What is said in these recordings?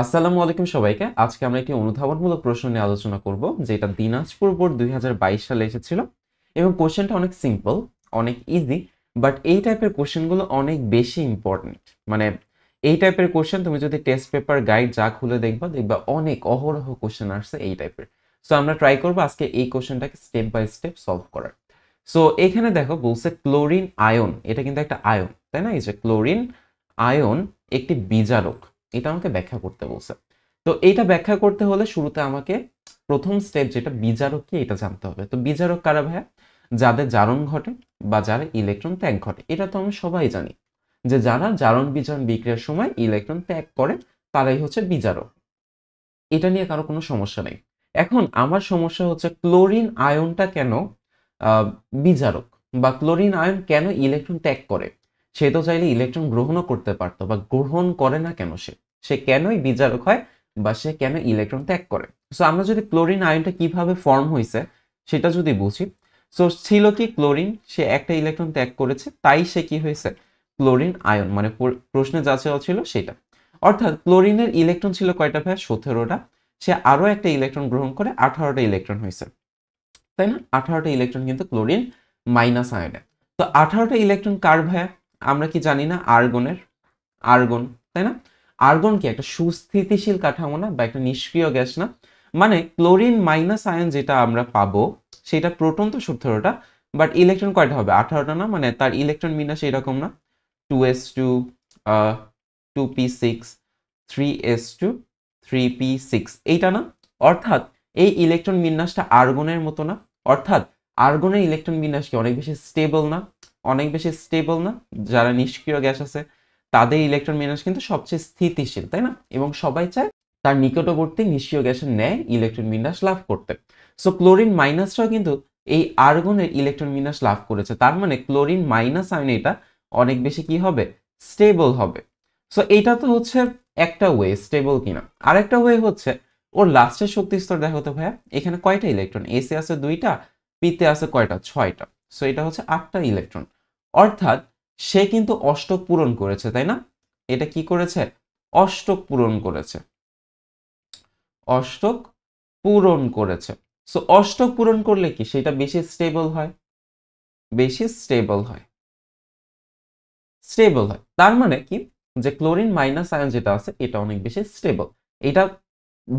আসসালামু আলাইকুম সবাইকে। আজকে আমরা একটি অনুধাবনমূলক প্রশ্ন নিয়ে আলোচনা করব, যেটা দিনাজপুর বোর্ড 2022 সালে এসেছিল এবং কোশ্চেনটা অনেক সিম্পল, অনেক ইজি। বাট এই টাইপের কোশ্চেনগুলো অনেক বেশি ইম্পর্টেন্ট। মানে এই টাইপের কোশ্চেন তুমি যদি টেস্ট পেপার গাইড যা খুলে দেখবা অনেক অহরহ কোশ্চেন আসছে এই টাইপের। সো আমরা ট্রাই করবো আজকে এই কোশ্চেনটাকে স্টেপ বাই স্টেপ সলভ করার। সো এখানে দেখো বলছে ক্লোরিন আয়ন, এটা কিন্তু একটা আয়ন, তাই না? এই যে ক্লোরিন আয়ন একটি বিজারক, এটা আমাকে ব্যাখ্যা করতে বলছে। তো এইটা ব্যাখ্যা করতে হলে শুরুতে আমাকে প্রথম স্টেপ যেটা বিজারক কি এটা জানতে হবে। তো বিজারক কারা ভাইয়া? যাদের জারণ ঘটে বা যারা ইলেকট্রন ত্যাগ ঘটে। এটা তো আমরা সবাই জানি যে যারা জারণ বিজারণ বিক্রিয়ার সময় ইলেকট্রন ত্যাগ করে তারাই হচ্ছে বিজারক। এটা নিয়ে কারো কোনো সমস্যা নেই। এখন আমার সমস্যা হচ্ছে ক্লোরিন আয়নটা কেন আহ, বিজারক, বা ক্লোরিন আয়ন কেন ইলেকট্রন ত্যাগ করে? সে তো চাইলে ইলেকট্রন গ্রহণও করতে পারতো, বা গ্রহণ করে না কেন? সে সে কেনই বিজারক হয় বা সে কেন ইলেকট্রন ত্যাগ করে? সো আমরা যদি ক্লোরিন আয়নটা কিভাবে ফর্ম হয়েছে সেটা যদি বুঝি। সো ছিল কি ক্লোরিন, সে একটা ইলেকট্রন ত্যাগ করেছে, তাই সে কি হয়েছে ক্লোরিন আয়ন, মানে প্রশ্নে যা চাওয়া ছিল সেটা। অর্থাৎ ক্লোরিনের ইলেকট্রন ছিল কয়টা ভাই? 17টা। সে আরো একটা ইলেকট্রন গ্রহণ করে 18টা ইলেকট্রন হয়েছে, তাই না? 18টা ইলেকট্রন কিন্তু ক্লোরিন মাইনাস আয়নে। তো 18টা ইলেকট্রন কার ভাইয়া? আমরা কি জানি না? আর্গনের। আর্গন, তাই না? আর্গন কি একটা সুস্থিতিশীল কাঠামো না, বা একটা নিষ্ক্রিয় গ্যাস না? মানে ক্লোরিন মাইনাস আয়ন যেটা আমরা পাবো সেটা প্রোটন তো 17টা, বাট ইলেকট্রন কয়টা হবে? 18টা না? মানে তার ইলেকট্রন বিন্যাস এরকম না, 2s2, 2p6, 3s2, 3p6, এইটা না? অর্থাৎ এই ইলেকট্রন বিন্যাসটা আর্গনের মতো না? অর্থাৎ আর্গনের ইলেকট্রন বিন্যাস কি অনেক বেশি স্টেবল না? অনেক বেশি স্টেবল না? যারা নিষ্ক্রিয় গ্যাস আছে তাদের ইলেকট্রন বিন্যাস কিন্তু সবচেয়ে স্থিতিশীল, তাই না? এবং সবাই চায় তার নিকটবর্তী নিষ্ক্রিয় গ্যাসের ন্যায় ইলেকট্রন বিন্যাস লাভ করতে। সো ক্লোরিন মাইনাসটাও কিন্তু এই আর্গনের ইলেকট্রন বিন্যাস লাভ করেছে। তার মানে ক্লোরিন মাইনাস আয়ন এটা অনেক বেশি কি হবে? স্টেবল হবে। সো এটা তো হচ্ছে একটা ওয়ে স্টেবল কিনা। আরেকটা ওয়ে হচ্ছে ওর লাস্টের শক্তি স্তর দেখো তো ভাইয়া, এখানে কয়টা ইলেকট্রন? এসে আছে 2টা, পিতে আছে কয়টা? 6টা। সো এটা হচ্ছে 8টা ইলেকট্রন। অর্থাৎ সে কিন্তু অষ্টক পূরণ করেছে, তাই না? এটা কি করেছে? অষ্টক পূরণ করেছে। অষ্টক পূরণ করেছে। সো অষ্টক পূরণ করলে কি সেটা বেশি স্টেবল হয়? বেশি স্টেবল হয়, স্টেবল হয়। তার মানে কি যে ক্লোরিন মাইনাস আয়ন যেটা আছে এটা অনেক বেশি স্টেবল। এটা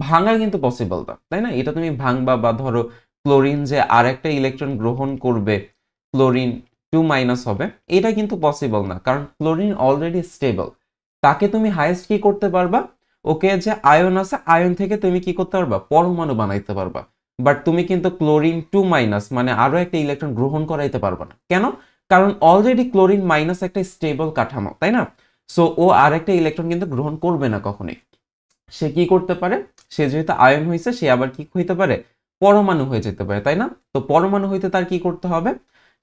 ভাঙা কিন্তু পসিবল না, তাই না? এটা তুমি ভাঙবা, বা ধরো ক্লোরিন যে আরেকটা ইলেকট্রন গ্রহণ করবে, ক্লোরিন 2 মাইনাস হবে, এটা কিন্তু পসিবল না, কারণ ক্লোরিন অলরেডি স্টেবল। তাকে তুমি হাইয়েস্ট কি করতে পারবা? ওকে যে আয়ন আছে আয়ন থেকে তুমি কি করতে পারবা? পরমাণু বানাইতে পারবা। বাট তুমি কিন্তু ক্লোরিন 2 মাইনাস মানে আরো একটা ইলেকট্রন গ্রহণ করাইতে পারবা না। কেন? কারণ অলরেডি ক্লোরিন মাইনাস একটা স্টেবল কাঠামো, তাই না? সো ও আরেকটা ইলেকট্রন কিন্তু গ্রহণ করবে না কখনোই। সে কি করতে পারে? সে যেহেতু আয়ন হয়েছে সে আবার কি হইতে পারে? পরমাণু হয়ে যেতে পারে, তাই না? তো পরমাণু হইতে তার কি করতে হবে?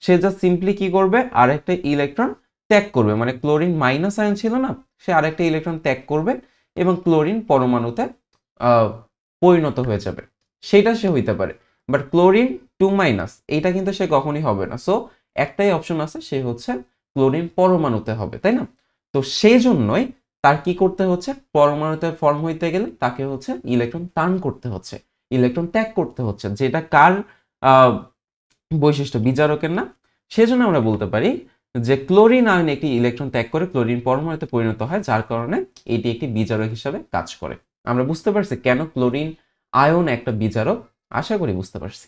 সে জাস্ট সিম্পলি কি করবে? আরেকটা ইলেকট্রন ত্যাগ করবে। মানে ক্লোরিন মাইনাস আয়ন ছিল না, সে আরেকটা ইলেকট্রন ত্যাগ করবে এবং ক্লোরিন পরমাণুতে আহ, পরিণত হয়ে যাবে। সেটা সে হইতে পারে। বাট ক্লোরিন 2 মাইনাস এইটা কিন্তু সে কখনই হবে না। সো একটাই অপশন আছে, সে হচ্ছে ক্লোরিন পরমাণুতে হবে, তাই না? তো সেই জন্যই তার কি করতে হচ্ছে? পরমাণুতে ফর্ম হইতে গেলে তাকে হচ্ছে ইলেকট্রন টার্ন করতে হচ্ছে, ইলেকট্রন ত্যাগ করতে হচ্ছে, যেটা কার আহ, বৈশিষ্ট্য? বিজারকের না? সেজন্য আমরা বলতে পারি যে ক্লোরিন আয়ন একটি ইলেকট্রন ত্যাগ করে ক্লোরিন পরমাণুতে পরিণত হয়, যার কারণে এটি একটি বিজারক হিসাবে কাজ করে। আমরা বুঝতে পারছি কেন ক্লোরিন আয়ন একটা বিজারক? আশা করি বুঝতে পারছি।